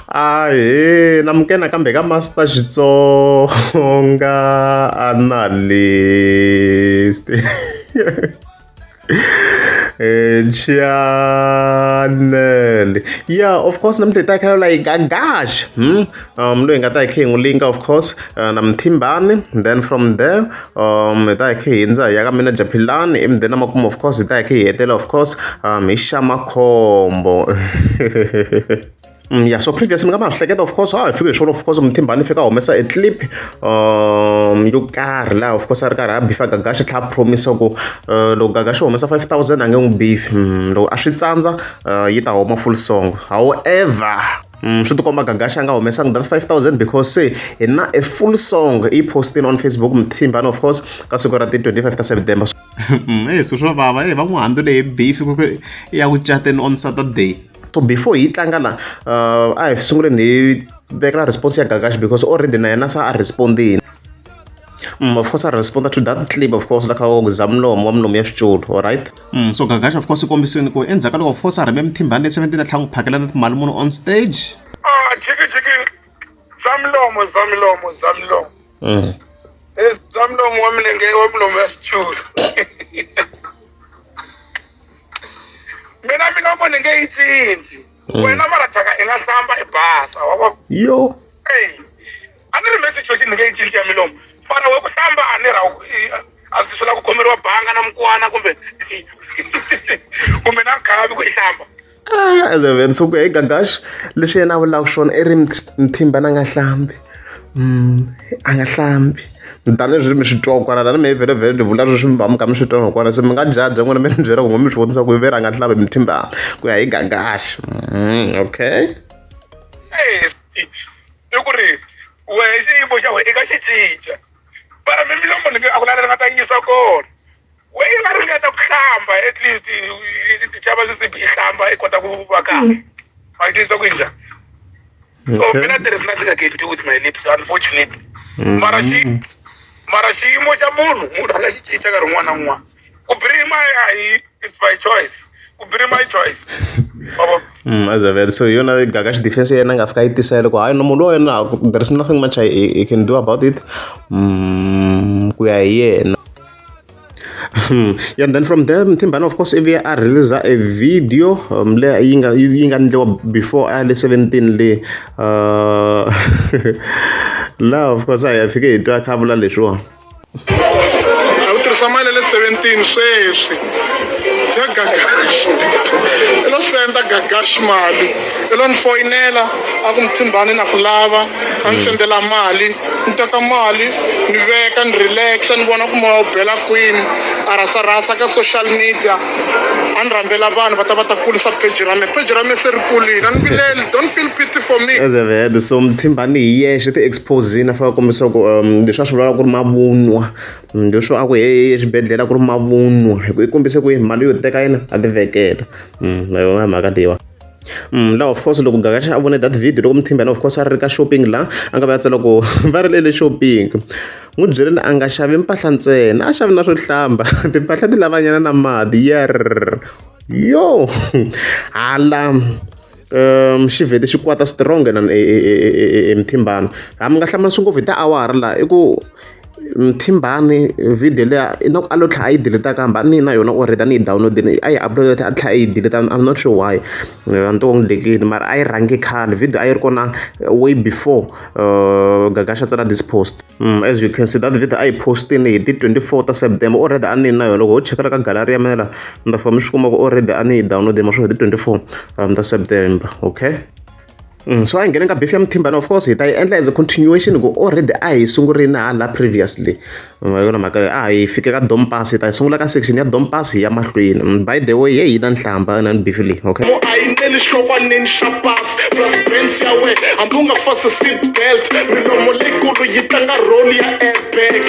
Ahee, namukela kambe ka Master Xitsonga analyst. Channel. Yeah, of course namhlanje ta khala like Gagash. Lo nga ta khe ngulinka of course namthimbani, then from there ta khe hinza ya ka manager Philani, then amakumo of course ta khe hetela of course Ishama Khombo. Yeah, so previously nga mahleketa of course I fike sure of course Mthimbani fika humesa a clip yo karhi la of course a ri karhi a bifa Gagash kha promise ku loko Gagash humesa 5,000 a nge n'wi bifi loko a swi tsandza yi ta huma full song. However swi tikomba Gagash a nga humesanga that 5,000 because se hi na a full song i posting on Facebook Mthimbani of course ka siku ra ti 25 ta September. So swa vava va n'wi handle hi beef ya ku cateni on Saturday. So before hi tlanga la a hi sungule ni vekela response ya Gagash because already na yena sa a respondini. Of course I responded to that clip of course like how Zamlomo wa Mlomo ya xitulu, alright. So Gagash of course ikombisweni ku endzhaku loko of course a rheme Mthimbani 17 a tlhela n'wi phakela timali muni on stage. Chiki Zamlomo. Zamlomo wa milenge wa Mlomo ya xitulu. Mina vona nge yitsindi. Wena mara thaka i nga hlamba i basa wa. Yo. Hey. A ni ri message yo nge yitsindi ya Milomo. Mara we ku hlamba a ni ra a swi sola ku khomeriwa banga na mukwana kumbe kumbe na khavi ku i hlamba. As a veni so ku hey Gagash leswi yena a vulaka swona i ri Mthimbani a nga hlambi. A nga hlambi. Tanihileswi mi swi twa kwana lani mi vhele ni vula leswi mi va mi kha mi swi twa kwana se mi nga jaja n'wina mi ni byela ku mi swi vonisa ku veri a nga hlambi Mthimbani ku ya hi Gagash. Okay. I ku ri wehe xiyimo xa wena i nga xi cinca mara mi Milomo ni a ku la nga ta yisa kona we i nga ringeta ku hlamba at least tichava swisibi i hlamba i kota ku va kahle ma yi twisisa ku njhani. So mina there is nothing I can do with my lips unfortunately. Mara xiyimo xa munhu a nga xi cinca nkarhi wun'wana na wun'wana. Ku birima is my choice. Ku birima i choice. As a veni so yona Gagash defense yena nga fika yi tisa loko hayi no munhu wa yena there is nothing much I can do about it ku ya hi yena. Yeah, and then from there Mthimbani of course ivi a release a video le yi nga endliwa before a le 17 le la of course a hi fike hi twa kha vula leswiwa. A ku tirhisa mali le 17 sweswi ya Gagash i lo senda Gagash mali i lo ni foyinela a ku Mthimbani na ku lava a ni sendela mali ni teka mali ni veka ni relax ni vona ku moya wu bela kwini a rasarasa ka social media a ni rhambela vanhu va ta kulisa page ra me se ri kulile a ni vileli don't feel pity for me. As a veni so Mthimbani hi yexe ti exposini a fika kombisa ku leswi a swi vulaka ku ri mavunwa leswo a ku he exibedhlele ku ri mavunwa hi ku i kombise ku mali yo teka yini a ti vekela yona mhaka leyiwa. La of course loko Gagash a vone that video loko Mthimbani of course a ri ka shopping la a nga va ya tsala ku va ri le shopping n'wi byeleni a nga xavi mpahla ntsena a xavi na swo hlamba timpahla ti lavanyana na mati yo hala xi vhete xi kwata strong na Mthimbani mi nga hlamurisi ngopfu hi tiawara la i ku Mthimbani video leya i na ku a lo tlha a yi deleta kambe a ni na yona already a ni yi downloadini a yi upload a tlha a yi deleta I'm not sure why a ni to n'wi lekini mara a yi rhangi khale video a yi ri kona way before Gagash a tsala this post. As you can see that video a yi postini hi ti 24 ta September already a ni na yona loko ho chekela ka gallery ya mina la mi ta fika mi swi kuma ku already a ni yi download ma swo hi ti 24 ta September, okay. So a hi nghene ka beef ya Mthimbani of course hi ta yi endla as a continuation ku already a hi sungurile hala previously yona mhaka a hi fike ka Dompasi hi ta hi sungula ka section ya Dompasi ya mahlweni by the way hi na nhlamba na ni beef leyi, okay. A yi neli xovaneni xa pasi presidence ya we hambi u nga fasi seat belt Milomo leyikulu yi tlanga role ya airbag.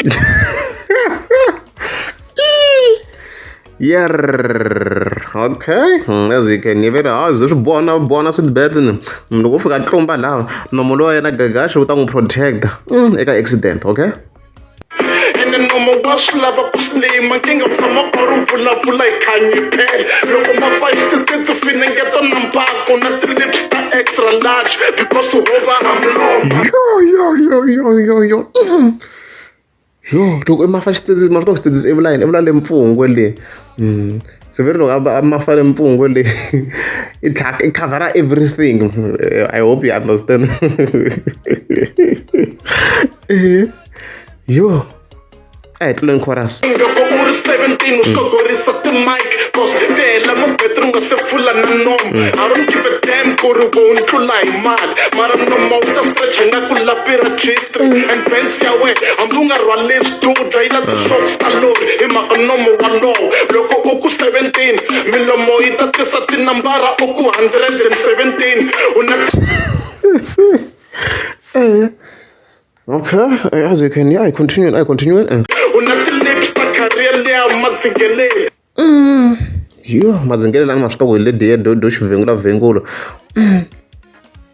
Okay, as you can hear swi bona sibedhlele loko u fika a tlumba laha nomo lowa yena Gagash wu ta n'wi protect eka accident, okay. And then no nomo wa swi lava ku slima nkinga tshama u ri vulavula hi khanyi phela loko ma-5 ti finengeto na mpako na ti-lips ta extra large because u hova hamlomo yo loko emafasitezi mara tokustezisi evula le mpfungwe le se veri loko amafa le mpfungwe le it covera everything. I hope you understand. Yo a hi tluleni chorus. loko u ri 17 u sogorisa ti-mic cause tela mabetri nga se pfula na nomo I don't give a damn ku ri vo ni tlula hi mali mara nomo wu ta stretcha nga ku lapi registry and banks ya we hambi u nga rhwale swiduda yi la ti-shots ta lori hi mhaka nomo walowo loko u ku 17 milomo yi ta tisa tinambara u ku 117 u na Okay, as you can, I continue. una ti-lips ta career leya mazingeleni Yo mazingele lani ma swi tiva hi le diya do xivhengulavhengulo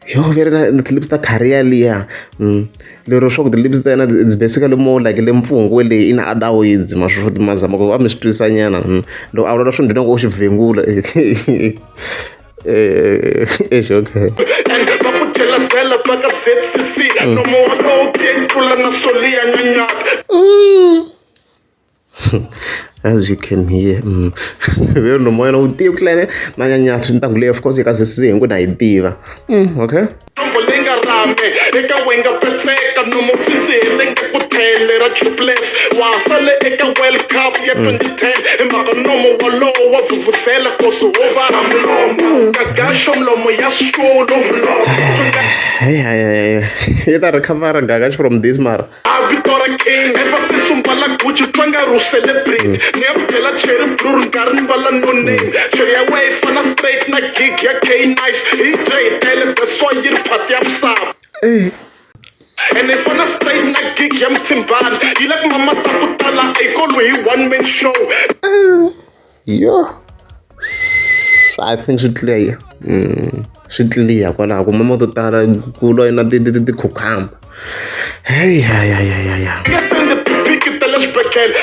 yo veri na ti-lips ta career liya lero swa ku ti-lips ta yena it's basically more like le mpfungwe leyi in other words mazama ku va mi swi twisanyana loko a vula swi ndhina ku u xivhengula okay and va ku jelazela va ka ZCC nomo walowo tiye tlula na soli ya nyanyata as you can hear veri nomo wena wu tiye ku tlele na nyanyathu ntangu leyi of course eka ZCC hinkwenu na yi tiva okay ntombo leyi nga rame eka wenga petseka nomo pfindzihelenge ku thelera tuples wa sale eka world cup ya 2010 hi mhaka nomo walowo wa vuvuzela kosi wo va hamlomo gagasho mlomo ya swolo mlomo yi ta recover gagash from this mara Victoria King ever since umbala Gucci twanga ru celebrate ni ya byela cherry blue nkarhi ni mbala no name cherry ya way fana straight na gig ya K nice hi trade tele that's why yi ri party ya msaba and if on a straight na gig ya mtimbani yi like mama ta ku tala I call hi one man show yo I think swi clear swi clear kwalaho ku mama to tala ku loyi na ti-cucumber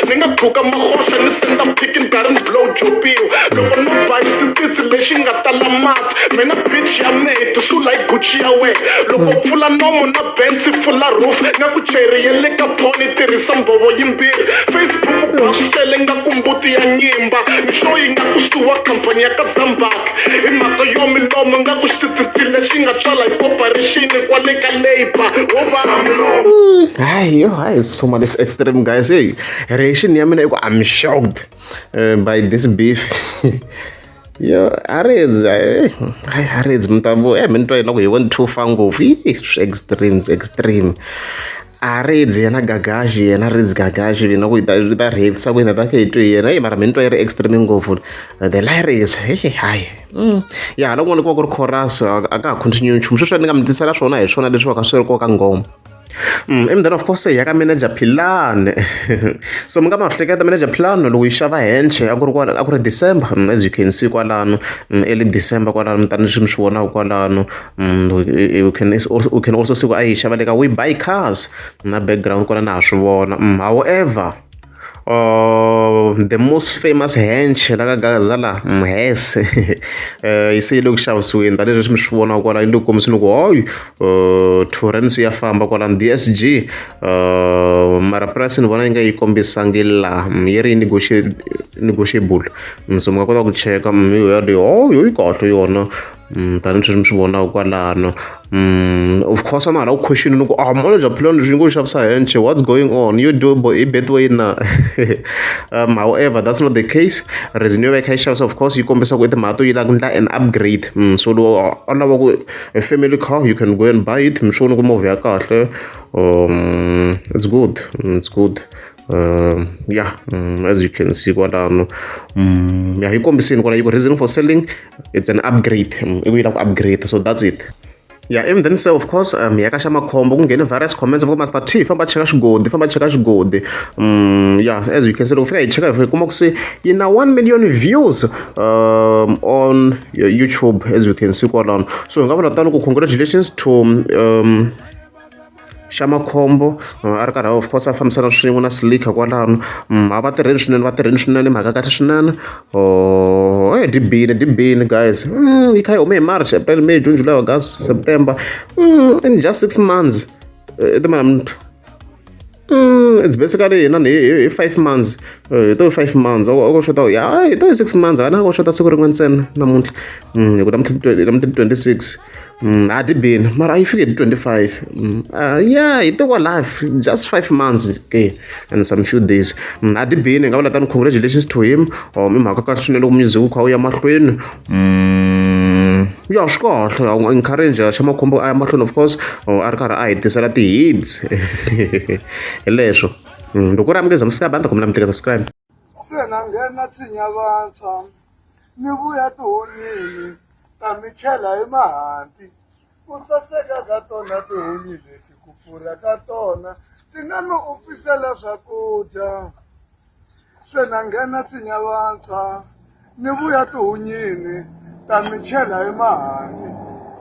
ni nga pfuka mahoxa ni senda pikin nkarhi ni blow jopio loko no bayi xitsitsi lexi nga tala mati mina bitch ya meti sula hi guchi ya we loko pfula nomo na bensi pfula roof nga ku cheri ye le ka poni tirhisa mbovo yimbirhi Facebook basitele nga ku mbuti ya nyimba ni xo yi nga kusuwa khampani ya ka Zambak hi mhaka yo milomo nga ku xitsitsi lexi nga tswala hi corporation kwale ka labor wo va hamlomo it's so much extreme guys. Hey, reaction ya mina i ku I'm shocked by this beef. Yo, Areds mntavo mi twa yena ku hi wona too far ngopfu extreme Areds yena gagashi yena Reds gagashi yena ku ta rhetisa ku yena ta ke hi twi yena mara mi twa yi ri extreme ngopfu the lyrics ya hala kun'wana ku va ku ri chorus a ka ha continue nchumu sweswo ni nga mi tisela swona hi swona leswi va ka swi ri koka ngoma and then of course ya ka manager Philane so mi nga ma hleketa manager Philane loko yi xava henche a ku ri December as you can see kwalano early December kwalano tani swi mi swi vonaka kwalano you can also see ku a yi xava le ka We Buy Cars na background kwala na ha swi vona however the most famous hench la ka gazala mhese yi se loko xavisiweni ta leswi mi swi vonaka kwala yi loko kombisini ku hoyi Torrance ya famba kwala DSG mara price ni vona yi nga yi kombisangi laha yi ri negotiable so mi nga kota ku cheka yo yi kahle yona tani leswi mi swi vonaka kwalano of course ana hala ku question ku manager Philane leswi ngo xavisa henche what's going on you do i betway na however that's not the case reason yo va kha xavisa of course yi kombisa ku timhaka to yi la ku ndla an upgrade so loko a lava ku a family car you can go and buy it mi swi vona ku movie ya kahle it's good as you can see kwalano yi kombiseni kwala yi ku reason for selling it's an upgrade i ku yi la ku upgrade so that's it and then so of course ya ka xa makhombo ku nghene various comments vo Master T famba cheka xigodi as you can see loko fika hi cheka hi kuma ku se yi na 1 million views on YouTube as you can see kwalano so hi nga vula tano ku congratulations to xa makhombo a ri karhi of course a fambisana swin'we na Slika kwalano a va tirheni swinene mhaka kahle swinene dibini guys yi kha yi hume hi March, April, May, June, July, August, September in just 6 months it's basically hi 5 months hi to 5 months ko xota hi to 6 months a na ko xota siku rin'we ntsena namuntlha hi ku namuntlha 26 a dibini mara a yi fike hi 25 yeah hi to life just 5 months okay and some few days a dibini nga vula tani congratulations to him i mhaka kahle swinene loko music wu kha wu ya mahlweni ya swi kahle a n'wi encourage xa makhombo a ya mahlweni of course a ri karhi a hi tisela ti-hits hi leswo loko u ri amukeza msaba ni ta kombela mi teka subscribe se na nghena tsinya vantshwa ni vuya tihonyini ta mi chela hi mahanti ku saseka ka tona tihunyi leti ku pfurha ka tona ti nga mi upfisela swakudya se na nghena tsinya vantshwa ni vuya tihonyini ta mi chela hi mahanti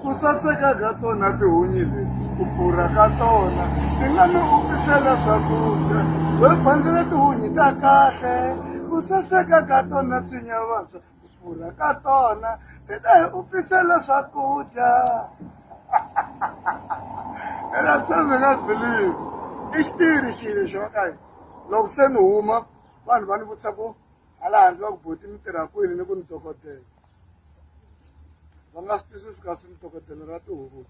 ku saseka ka tona tihunyi leti ku pfurha ka tona ti nga mi upfisela swakudya we phandzela tihunyi ta kahle ku saseka ka tona tsinya vantshwa ku pfurha ka tona ti ta hi upfisela swakudya and I tell me not believe i xitiri xilo xo ka loko se ni huma vanhu va ni vutisa ku hala handle va ku boti mi tirha kwini ni ku ni dokodela va nga swi twisisi kasi ni dokodela ra tihuku